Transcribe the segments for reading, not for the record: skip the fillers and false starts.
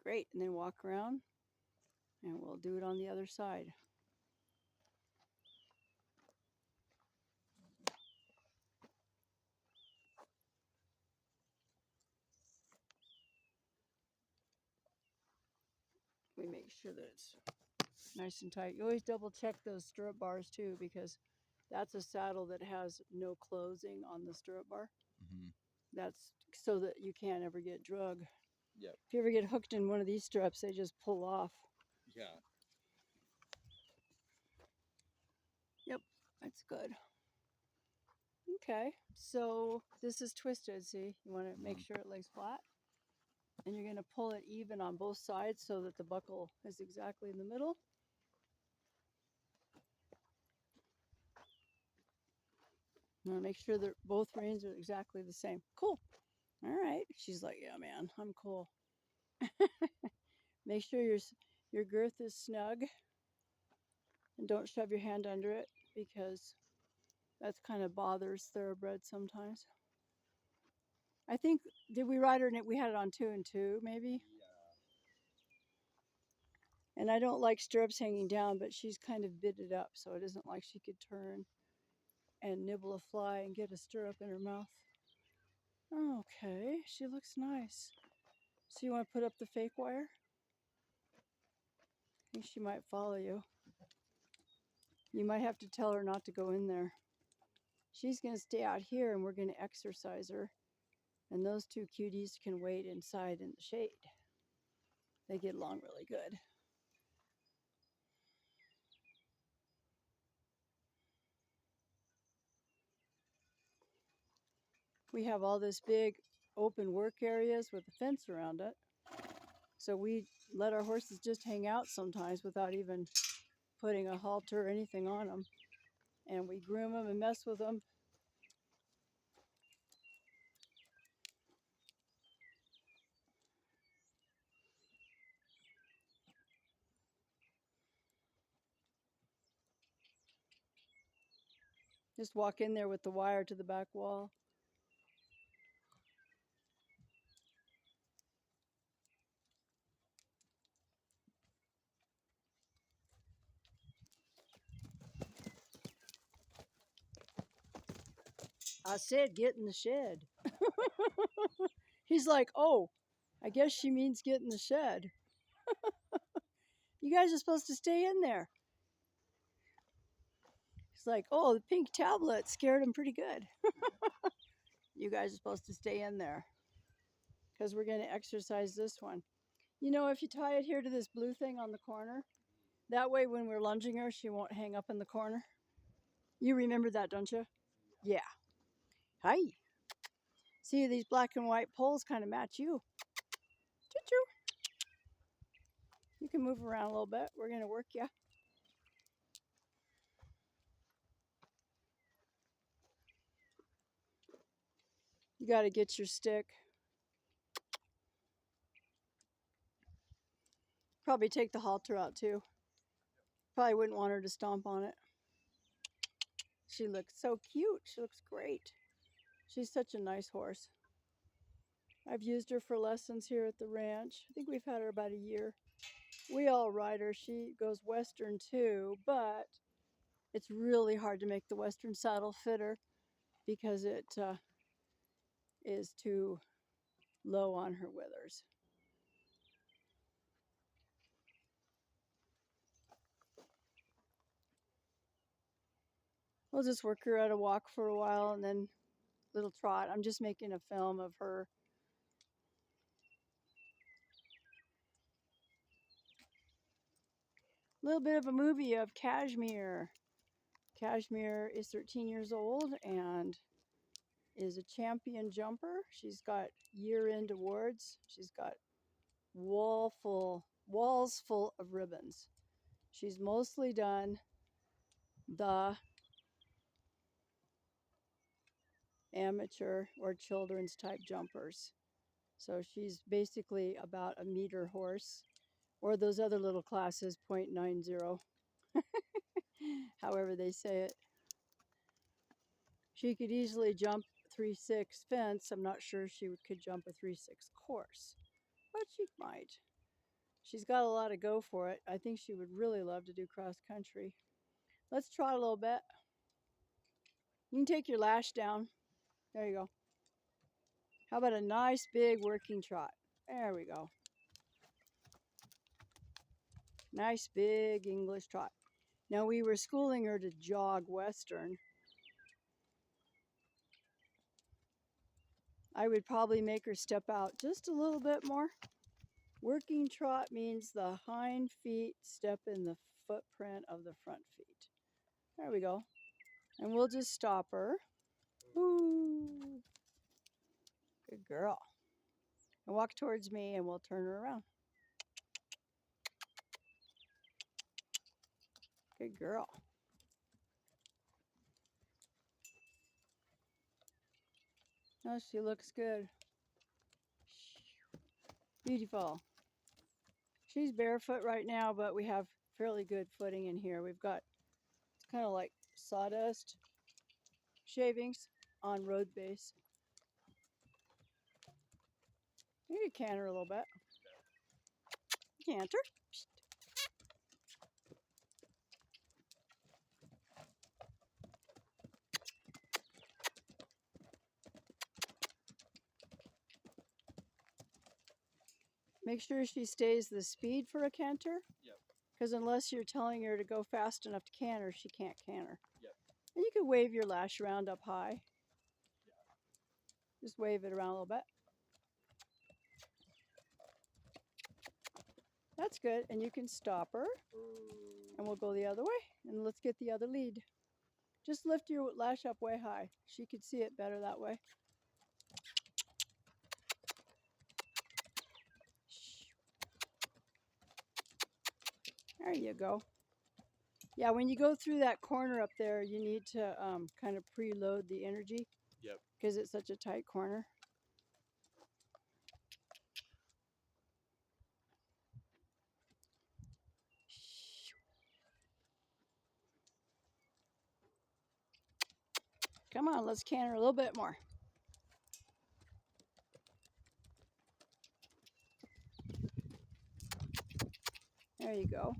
Great. And then walk around and we'll do it on the other side. We make sure that it's nice and tight. You always double check those stirrup bars too, because that's a saddle that has no closing on the stirrup bar. Mm-hmm. That's so that you can't ever get drug. Yep. If you ever get hooked in one of these stirrups, they just pull off. Yeah. Yep, that's good. Okay, so this is twisted. See, you want to make sure it lays flat. And you're going to pull it even on both sides so that the buckle is exactly in the middle. Now make sure that both reins are exactly the same. Cool. All right. She's like, yeah, man, I'm cool. Make sure your girth is snug and don't shove your hand under it because that's kind of bothers thoroughbreds sometimes. I think, did we ride her in it? We had it on 2 and 2 maybe. Yeah. And I don't like stirrups hanging down, but she's kind of bitted up, so it isn't like she could turn and nibble a fly and get a stirrup in her mouth. Okay, she looks nice. So you want to put up the fake wire? I think she might follow you. You might have to tell her not to go in there. She's going to stay out here and we're going to exercise her. And those two cuties can wait inside in the shade. They get along really good. We have all this big open work areas with a fence around it. So we let our horses just hang out sometimes without even putting a halter or anything on them. And we groom them and mess with them. Just walk in there with the wire to the back wall. I said, get in the shed. He's like, oh, I guess she means get in the shed. You guys are supposed to stay in there. He's like, oh, the pink tablet scared him pretty good. You guys are supposed to stay in there because we're going to exercise this one. You know, if you tie it here to this blue thing on the corner, that way when we're lunging her, she won't hang up in the corner. You remember that, don't you? Yeah. Hi. See, these black and white poles kind of match you. Choo-choo. You can move around a little bit. We're going to work you. You got to get your stick. Probably take the halter out too. Probably wouldn't want her to stomp on it. She looks so cute. She looks great. She's such a nice horse. I've used her for lessons here at the ranch. I think we've had her about a year. We all ride her. She goes Western too, but it's really hard to make the Western saddle fit her because it is too low on her withers. We'll just work her at a walk for a while and then little trot. I'm just making a film of her. A little bit of a movie of Cashmere. Cashmere is 13 years old and is a champion jumper. She's got year-end awards. She's got walls full of ribbons. She's mostly done the amateur or children's type jumpers. So she's basically about a meter horse, or those other little classes, 0.90, however they say it. She could easily jump 3.6 fence. I'm not sure she could jump a 3.6 course, but she might. She's got a lot of go for it. I think she would really love to do cross country. Let's trot a little bit. You can take your lash down. There you go. How about a nice big working trot? There we go. Nice big English trot. Now we were schooling her to jog Western. I would probably make her step out just a little bit more. Working trot means the hind feet step in the footprint of the front feet. There we go. And we'll just stop her. Ooh. Good girl. And walk towards me and we'll turn her around. Good girl. Oh, she looks good. Beautiful. She's barefoot right now, but we have fairly good footing in here. We've got, it's kind of like sawdust shavings on road base. You can canter a little bit. Canter. Make sure she stays the speed for a canter. Yep. Because unless you're telling her to go fast enough to canter, she can't canter. Yep. And you can wave your lash around up high. Yeah. Just wave it around a little bit. That's good. And you can stop her. And we'll go the other way. And let's get the other lead. Just lift your lash up way high. She could see it better that way. There you go. Yeah, when you go through that corner up there, you need to kind of preload the energy. Yep. Because it's such a tight corner. Come on, let's canter a little bit more. There you go.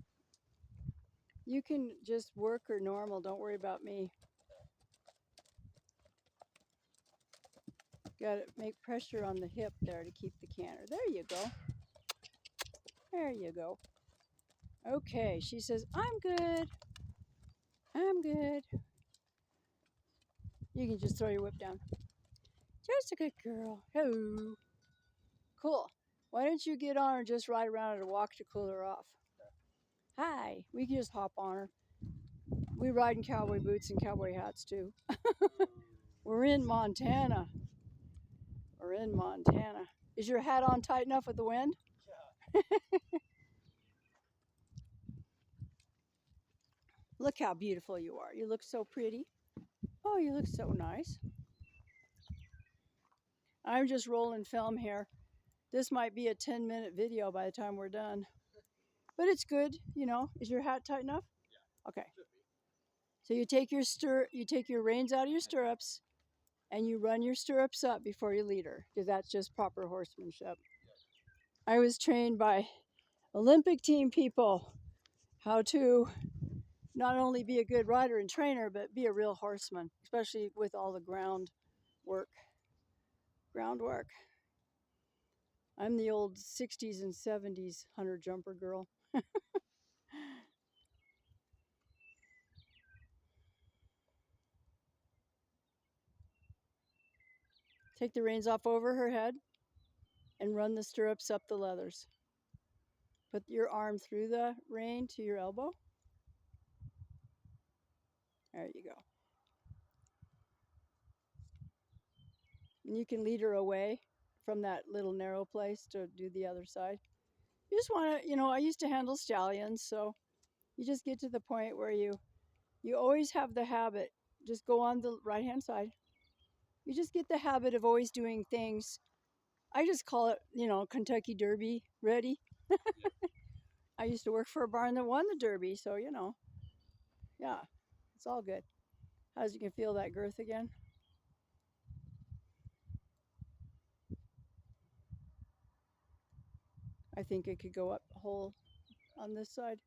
You can just work her normal. Don't worry about me. Got to make pressure on the hip there to keep the canter. There you go. There you go. Okay, she says, I'm good. I'm good. You can just throw your whip down. Just a good girl. Hello. Cool. Why don't you get on her and just ride around and walk to cool her off? Hi. We can just hop on her. We ride in cowboy boots and cowboy hats too. We're in Montana. We're in Montana. Is your hat on tight enough with the wind? Yeah. Look how beautiful you are. You look so pretty. Oh, you look so nice. I'm just rolling film here. This might be a 10-minute video by the time we're done. But it's good, you know. Is your hat tight enough? Yeah. Okay. So you take your reins out of your stirrups and you run your stirrups up before you lead her, because that's just proper horsemanship. I was trained by Olympic team people how to not only be a good rider and trainer, but be a real horseman, especially with all the groundwork. I'm the old 60s and 70s hunter jumper girl. Take the reins off over her head and run the stirrups up the leathers. Put your arm through the rein to your elbow. There you go. And you can lead her away from that little narrow place to do the other side. You just want to, I used to handle stallions, so you just get to the point where you always have the habit, just go on the right-hand side. You just get the habit of always doing things. I just call it, Kentucky Derby ready. I used to work for a barn that won the Derby, so, yeah, it's all good. How's you can feel that girth again? I think it could go up hole on this side.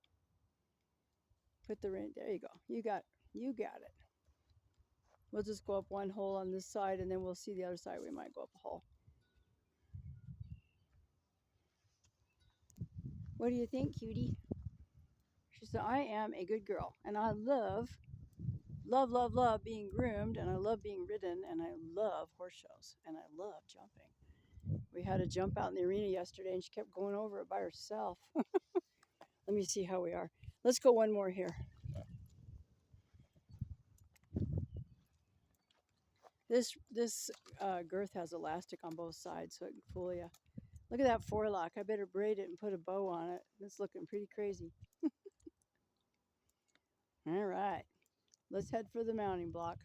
Put the ring. There you go. You got it. We'll just go up one hole on this side, and then we'll see the other side. We might go up a hole. What do you think, cutie? She said, I am a good girl, and I love being groomed, and I love being ridden, and I love horse shows, and I love jumping. We had a jump out in the arena yesterday, and she kept going over it by herself. Let me see how we are. Let's go one more here. This girth has elastic on both sides, so it can fool you. Look at that forelock. I better braid it and put a bow on it. It's looking pretty crazy. All right. Let's head for the mounting block.